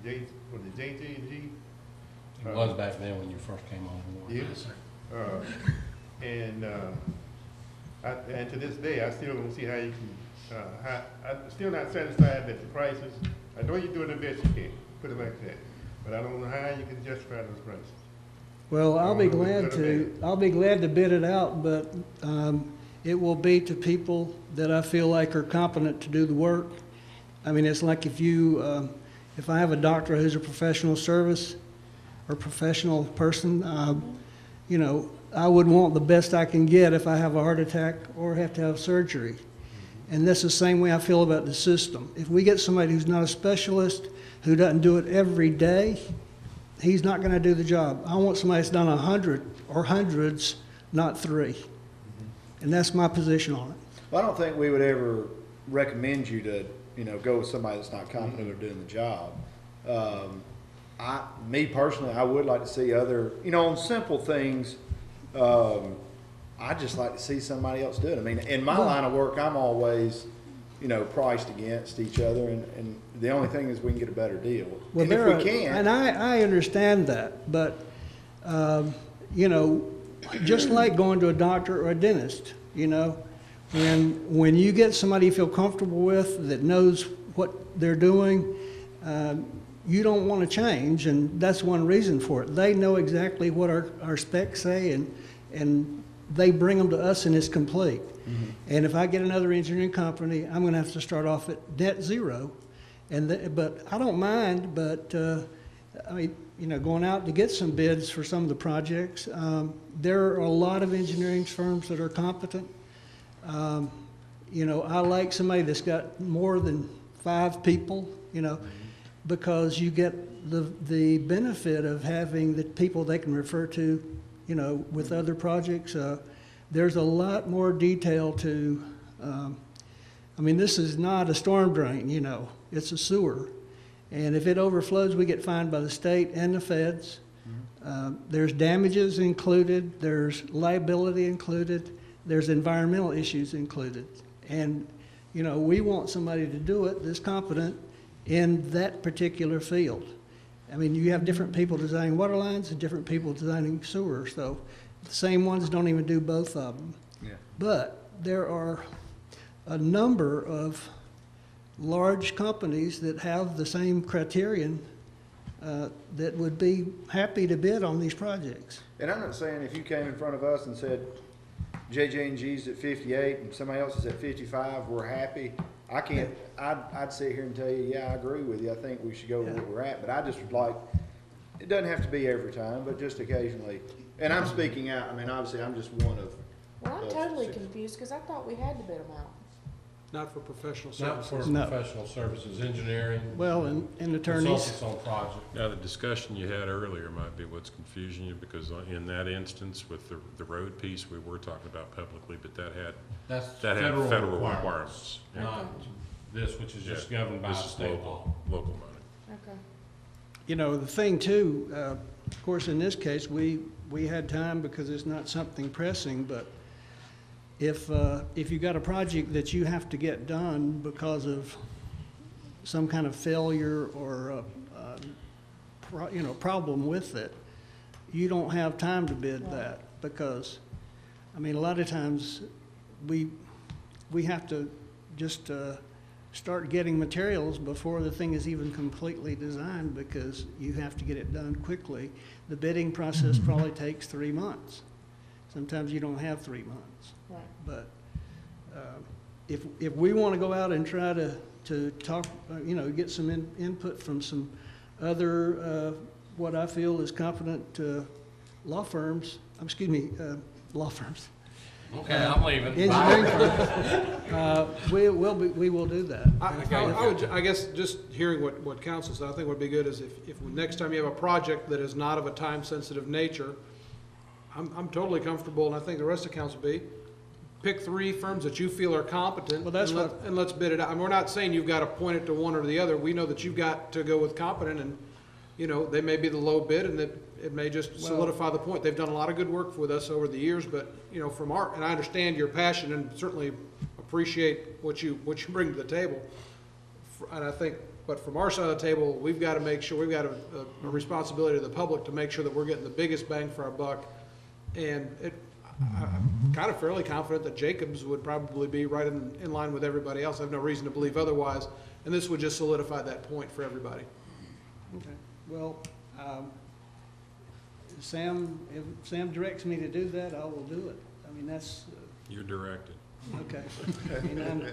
JTG. It was back then when you first came on board. Yes. And to this day, I still don't see how you can, I'm still not satisfied that the prices, I know you're doing the best you can, put it like that, but I don't know how you can justify those prices. Well, I'll be glad to bid it out, but it will be to people that I feel like are competent to do the work. I mean, it's like if I have a doctor who's a professional service or professional person, you know, I would want the best I can get if I have a heart attack or have to have surgery. And that's the same way I feel about the system. If we get somebody who's not a specialist, who doesn't do it every day, he's not going to do the job. I want somebody that's done 100 or hundreds, not 3. And that's my position on it. Well, I don't think we would ever recommend you to, you know, go with somebody that's not competent of doing the job. Me personally, I would like to see other, you know, on simple things, I'd just like to see somebody else do it. I mean, in my line of work, I'm always, you know, priced against each other, and the only thing is we can get a better deal. Well, and if we can. And I understand that, but, you know, just like going to a doctor or a dentist, you know, when you get somebody you feel comfortable with that knows what they're doing, you don't want to change, and that's one reason for it. They know exactly what our specs say, and they bring them to us and it's complete. And if I get another engineering company, I'm going to have to start off at net zero. But I don't mind, but I mean, you know, going out to get some bids for some of the projects, there are a lot of engineering firms that are competent. You know, I like somebody that's got more than 5 people, you know, because you get the benefit of having the people they can refer to, you know, with other projects. There's a lot more detail to, I mean, this is not a storm drain, you know, it's a sewer. And if it overflows, we get fined by the state and the feds. There's damages included, there's liability included, there's environmental issues included. And, you know, we want somebody to do it that's competent in that particular field. I mean, you have different people designing water lines and different people designing sewers, so the same ones don't even do both of them. Yeah. But there are a number of large companies that have the same criterion that would be happy to bid on these projects. And I'm not saying if you came in front of us and said, JJ&G's at 58 and somebody else is at 55, we're happy. I'd sit here and tell you, yeah, I agree with you. I think we should go where we're at. But I just would like, it doesn't have to be every time, but just occasionally. And I'm speaking out. I mean, obviously, I'm just one of. Well, I'm totally confused because I thought we had to bid them out. Not for professional Not services. for professional services, engineering. Well, and attorneys. Consultants on project. Now, the discussion you had earlier might be what's confusing you, because in that instance with the road piece, we were talking about publicly, but that had federal requirements. Yeah. Not this, which is just governed by This is state law. local money. Okay. You know, the thing too, of course, in this case, we had time because it's not something pressing, but if you got a project that you have to get done because of some kind of failure or problem with it, you don't have time to bid that, because, I mean, a lot of times we have to just start getting materials before the thing is even completely designed, because you have to get it done quickly. The bidding process probably takes 3 months. Sometimes you don't have 3 months. Right. But if we want to go out and try to talk, get some input from some other, what I feel is competent law firms, law firms. Okay, I'm leaving. Engineering firms, we will do that. I guess just hearing what counsel said, I think would be good is if next time you have a project that is not of a time-sensitive nature, I'm totally comfortable, and I think the rest of council will be, pick 3 firms that you feel are competent, well, that's and let's bid it out. And we're not saying you've got to point it to one or the other. We know that you've got to go with competent, and you know, they may be the low bid, and that it may just solidify the point. They've done a lot of good work with us over the years, but, you know, from our, and I understand your passion and certainly appreciate what you bring to the table. And I think, but from our side of the table, we've got to make sure, we've got a responsibility to the public to make sure that we're getting the biggest bang for our buck. And I'm kind of fairly confident that Jacobs would probably be right in line with everybody else. I have no reason to believe otherwise. And this would just solidify that point for everybody. Okay, well, if Sam directs me to do that, I will do it. I mean, that's. You're directed. Okay. I mean,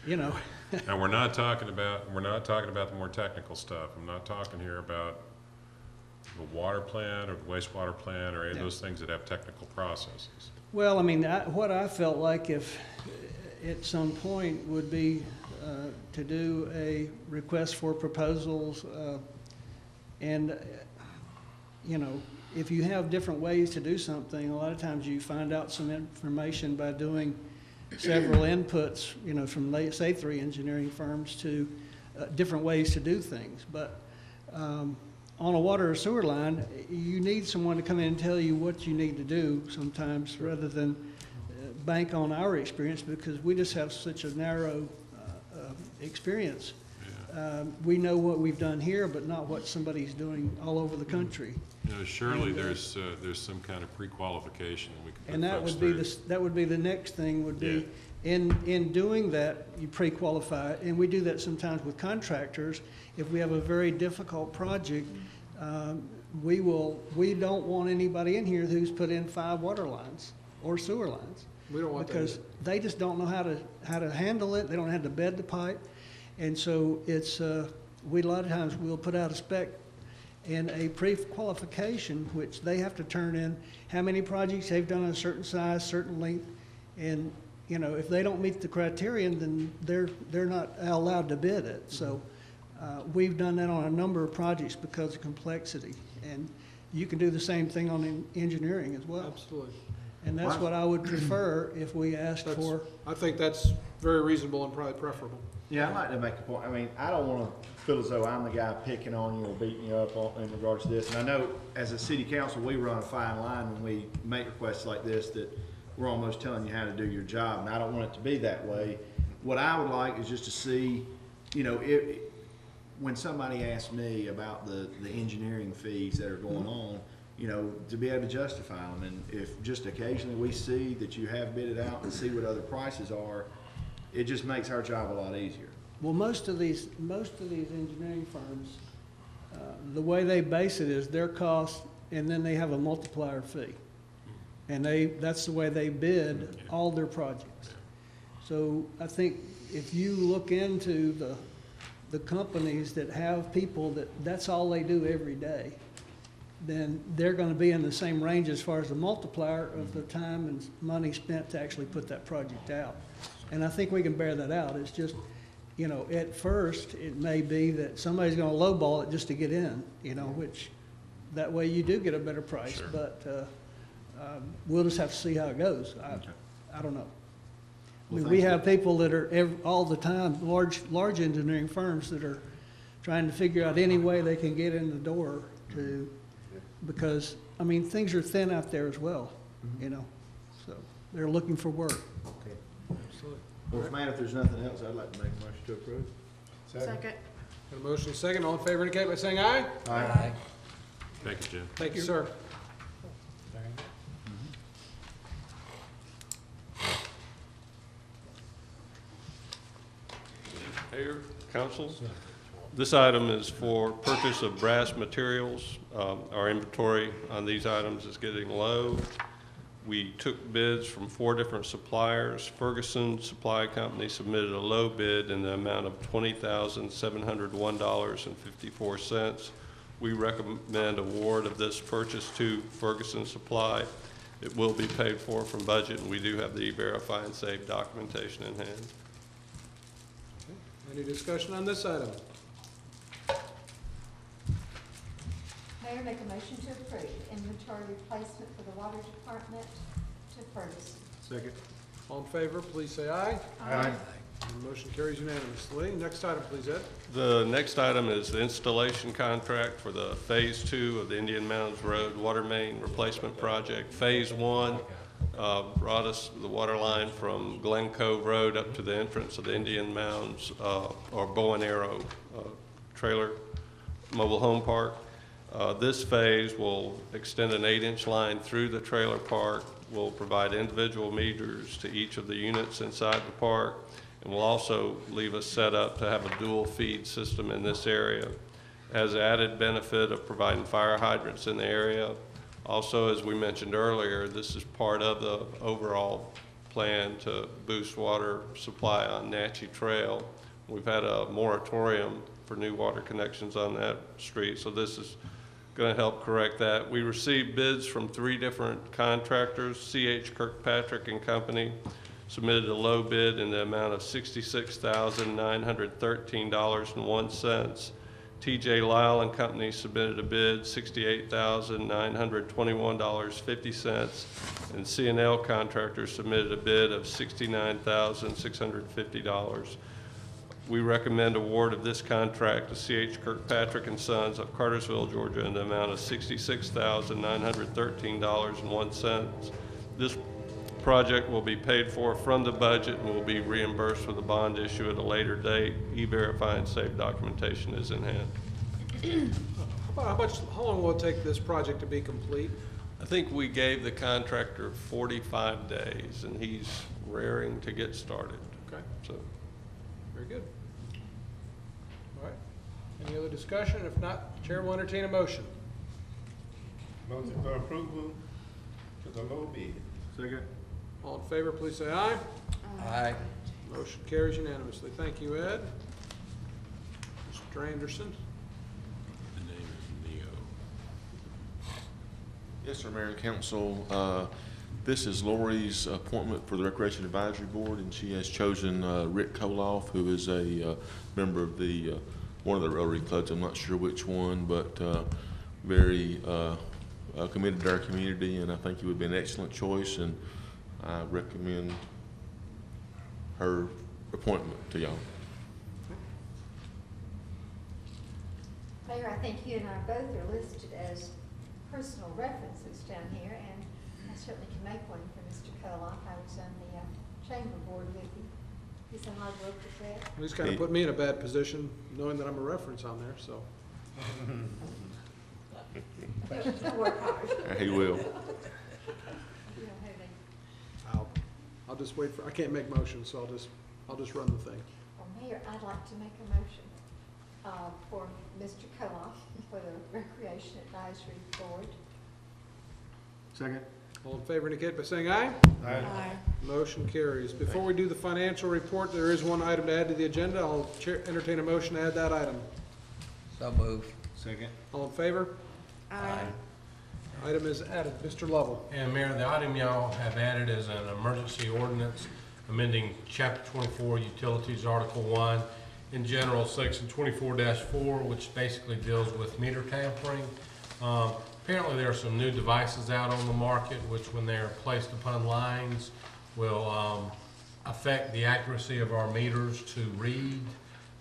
you know. And we're not talking about the more technical stuff. I'm not talking here about the water plant or the wastewater plant or any of those things that have technical processes. Well, I mean, what I felt like if at some point would be to do a request for proposals, and you know, if you have different ways to do something, a lot of times you find out some information by doing several inputs, you know, from, say, 3 engineering firms to different ways to do things. But on a water or sewer line, you need someone to come in and tell you what you need to do sometimes, rather than bank on our experience, because we just have such a narrow experience. We know what we've done here, but not what somebody's doing all over the country. You know, surely there's some kind of pre-qualification that we can put and that folks would be through. that would be the next thing would be in doing that, you pre-qualify, and we do that sometimes with contractors. If we have a very difficult project, we don't want anybody in here who's put in 5 water lines or sewer lines. We don't want because that. They just don't know how to handle it. They don't know how to bed the pipe, and so it's we a lot of times we'll put out a spec and a pre-qualification, which they have to turn in how many projects they've done a certain size, certain length, and you know, if they don't meet the criterion, then they're not allowed to bid it. So we've done that on a number of projects because of complexity, and you can do the same thing on engineering as well. Absolutely. And that's what I would prefer if we asked for. I think that's very reasonable and probably preferable. Yeah, I'd like to make a point. I mean, I don't want to feel as though I'm the guy picking on you or beating you up in regards to this. And I know as a city council, we run a fine line when we make requests like this, that we're almost telling you how to do your job. And I don't want it to be that way. What I would like is just to see, you know, when somebody asks me about the engineering fees that are going on, you know, to be able to justify them. And if just occasionally we see that you have bid it out and see what other prices are, it just makes our job a lot easier. Well, most of these engineering firms, the way they base it is their cost, and then they have a multiplier fee, and that's the way they bid all their projects. So I think if you look into the companies that have people that's all they do every day, then they're going to be in the same range as far as the multiplier of the time and money spent to actually put that project out. And I think we can bear that out. It's just, you know, at first, it may be that somebody's going to lowball it just to get in, you know, which that way you do get a better price. Sure. But we'll just have to see how it goes. I don't know. I mean, we have people that are all the time, large engineering firms that are trying to figure out any way they can get in the door to, because, I mean, things are thin out there as well, you know, so they're looking for work. Okay. Absolutely. Well, man, if there's nothing else, I'd like to make a motion to approve. Second. Got a motion second. All in favor indicate by saying aye. Aye. Thank you, Jim. Thank you, sir. Mayor, Council, this item is for purchase of brass materials. Our inventory on these items is getting low. We took bids from 4 different suppliers. Ferguson Supply Company submitted a low bid in the amount of $20,701.54. We recommend award of this purchase to Ferguson Supply. It will be paid for from budget, and we do have the verify and save documentation in hand. Any discussion on this item? Mayor, make a motion to approve inventory replacement for the water department to Ferguson. Second. All in favor, please say aye. Aye. Motion carries unanimously. Next item, please, Ed. The next item is the installation contract for the Phase 2 of the Indian Mountains Road Water Main Replacement Project. Phase 1 brought us the water line from Glen Cove Road up to the entrance of the Indian Mounds or Bow and Arrow trailer mobile home park. This phase will extend an 8-inch line through the trailer park, will provide individual meters to each of the units inside the park, and will also leave us set up to have a dual feed system in this area. Has added benefit of providing fire hydrants in the area. Also, as we mentioned earlier, this is part of the overall plan to boost water supply on Natchez Trail. We've had a moratorium for new water connections on that street, so this is going to help correct that. We received bids from 3 different contractors. C.H. Kirkpatrick and Company submitted a low bid in the amount of $66,913.01. T.J. Lyle and Company submitted a bid $68,921.50, and C&L Contractors submitted a bid of $69,650. We recommend award of this contract to C.H. Kirkpatrick and Sons of Cartersville, Georgia, in the amount of $66,913.01. This project will be paid for from the budget and will be reimbursed with a bond issue at a later date. E-Verify and Save documentation is in hand. How long will it take this project to be complete? I think we gave the contractor 45 days, and he's raring to get started. Okay. So. Very good. All right. Any other discussion? If not, Chair will entertain a motion. Motion for approval to the low bid. Second. All in favor, please say aye. Aye. Motion carries unanimously. Thank you, Ed. Mr. Anderson. The name is Neo. Yes, sir, Mayor and Council. This is Lori's appointment for the Recreation Advisory Board, and she has chosen Rick Koloff, who is a member of the one of the Rotary clubs. I'm not sure which one, but very committed to our community, and I think he would be an excellent choice, and I recommend her appointment to y'all. Mayor, I think you and I both are listed as personal references down here, and I certainly can make one for Mr. Koloff. I was on the chamber board with him. He's a hard worker for that. Well, he's kind of put me in a bad position, knowing that I'm a reference on there, so. He'll work hard. He will. You don't have any. I'll just wait for, I can't make motions, so I'll just run the thing. Well, Mayor, I'd like to make a motion for Mr. Koloff for the Recreation Advisory Board. Second. All in favor indicate by saying aye. Aye. Motion carries. Before we do the financial report, there is one item to add to the agenda. I'll entertain a motion to add that item. So move. Second. All in favor? Aye. Item is added. Mr. Lovell. And Mayor, the item y'all have added is an emergency ordinance amending Chapter 24 Utilities, Article 1, in general, Section 24-4, which basically deals with meter tampering. Apparently there are some new devices out on the market which, when they are placed upon lines, will affect the accuracy of our meters to read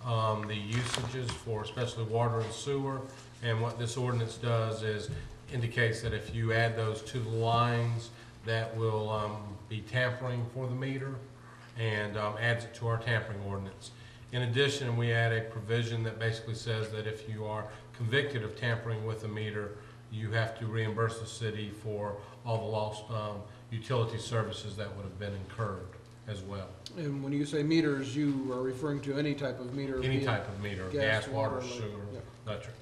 the usages for especially water and sewer. And what this ordinance does is indicates that if you add those to the lines, that will be tampering for the meter, and adds it to our tampering ordinance. In addition, we add a provision that basically says that if you are convicted of tampering with a meter, you have to reimburse the city for all the lost utility services that would have been incurred as well. And when you say meters, you are referring to any type of meter? Any type of meter, gas, water, sewer, electric.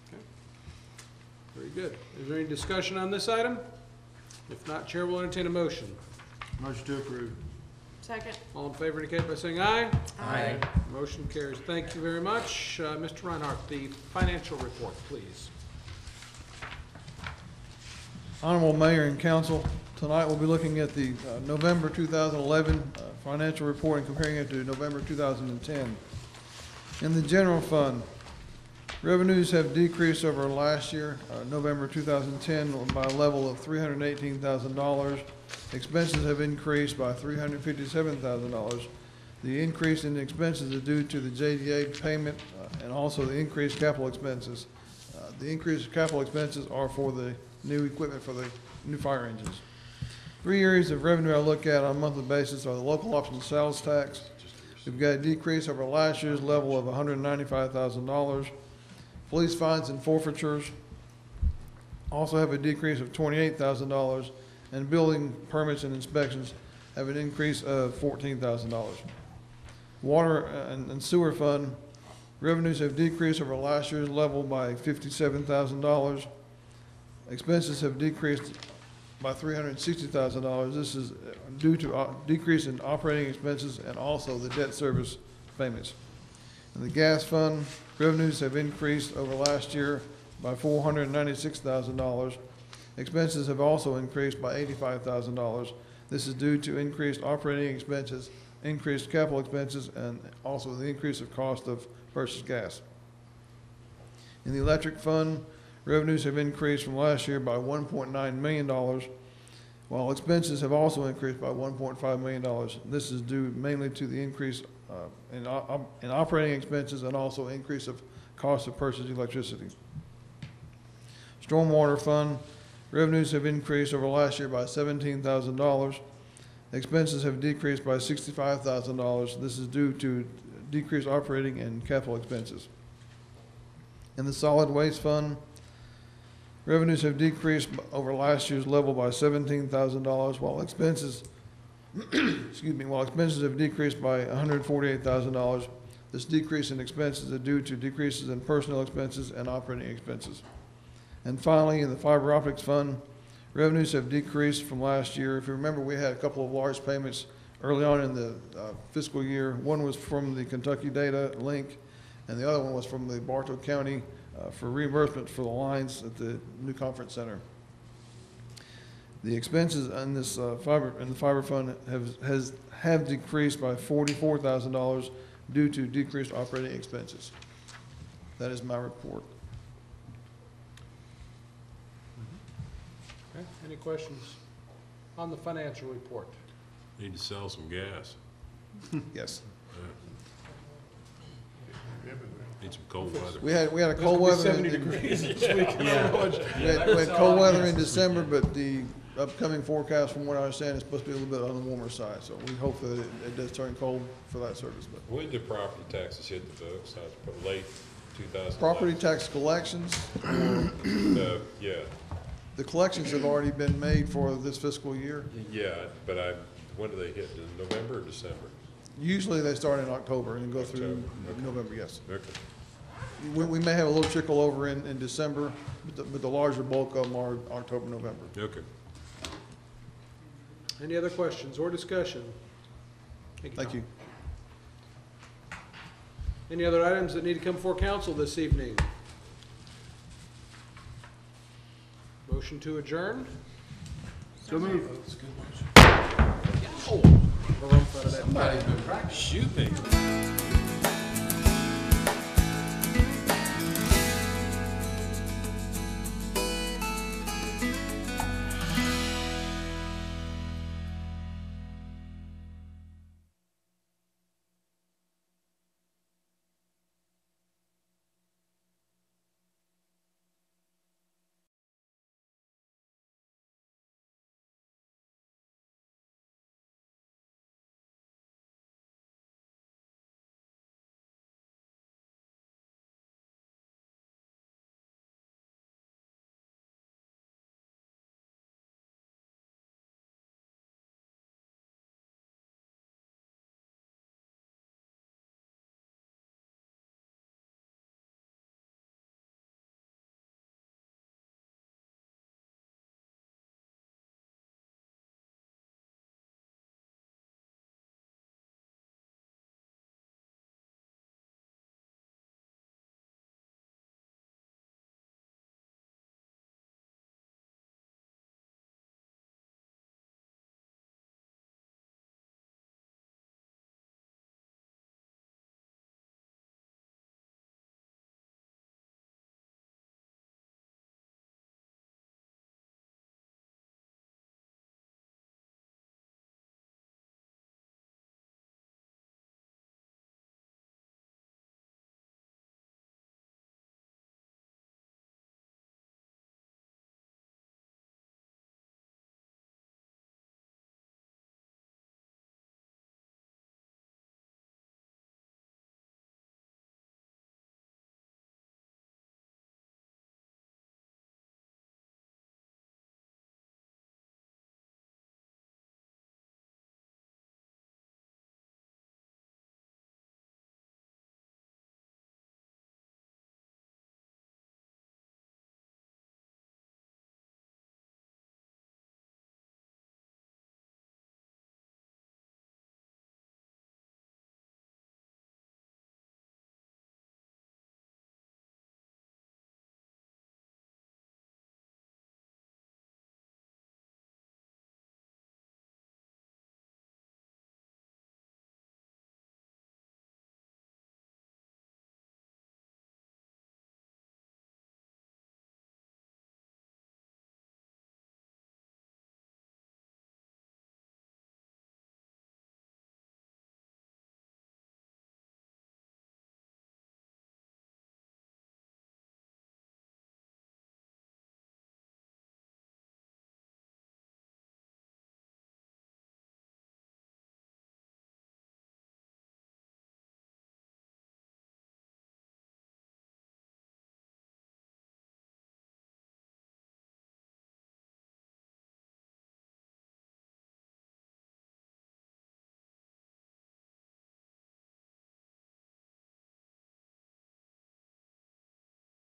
Okay. Very good. Is there any discussion on this item? If not, Chair will entertain a motion. Motion to approve. Second. All in favor indicate by saying aye. Aye. Motion carries. Thank you very much. Mr. Reinhardt, the financial report, please. Honorable Mayor and Council, tonight we'll be looking at the November 2011 financial report and comparing it to November 2010. In the general fund, revenues have decreased over last year, November 2010, by a level of $318,000. Expenses have increased by $357,000. The increase in expenses is due to the JDA payment and also the increased capital expenses. The increased capital expenses are for the new equipment for the new fire engines. 3 areas of revenue I look at on a monthly basis are the local option sales tax. We've got a decrease over last year's level of $195,000. Police fines and forfeitures also have a decrease of $28,000, and building permits and inspections have an increase of $14,000. Water and sewer fund revenues have decreased over last year's level by $57,000. Expenses have decreased by $360,000. This is due to a decrease in operating expenses and also the debt service payments. In the gas fund, revenues have increased over last year by $496,000. Expenses have also increased by $85,000. This is due to increased operating expenses, increased capital expenses, and also the increase of cost of purchased gas. In the electric fund, revenues have increased from last year by $1.9 million, while expenses have also increased by $1.5 million. This is due mainly to the increase in operating expenses and also increase of cost of purchased electricity. Stormwater fund, revenues have increased over last year by $17,000. Expenses have decreased by $65,000. This is due to decreased operating and capital expenses. In the solid waste fund, revenues have decreased over last year's level by $17,000, while expenses, while expenses have decreased by $148,000. This decrease in expenses is due to decreases in personnel expenses and operating expenses. And finally, in the fiber optics fund, revenues have decreased from last year. If you remember, we had a couple of large payments early on in the fiscal year. One was from the Kentucky Data Link, and the other one was from the Bartow County for reimbursement for the lines at the new conference center. The expenses in this the fiber fund have decreased by $44,000 due to decreased operating expenses. That is my report. Okay, any questions on the financial report? Need to sell some gas. Yes. Need some cold weather. We had a cold weather. 70 degrees this week. Yeah. We had cold weather in December, but the upcoming forecast, from what I understand, is supposed to be a little bit on the warmer side. So we hope that it does turn cold for that service. But When did the property taxes hit the books? Late 2000. property tax collections, Yeah, the collections have already been made for this fiscal year. yeah, but when do they hit? In November or December? Usually they start in October and go through November, yes. Okay. We may have a little trickle over in December, but the larger bulk of them are October, November. Okay. Any other questions or discussion? Thank you. Any other items that need to come before council this evening? Motion to adjourn? So moved. Somebody's been practicing. Shoot me.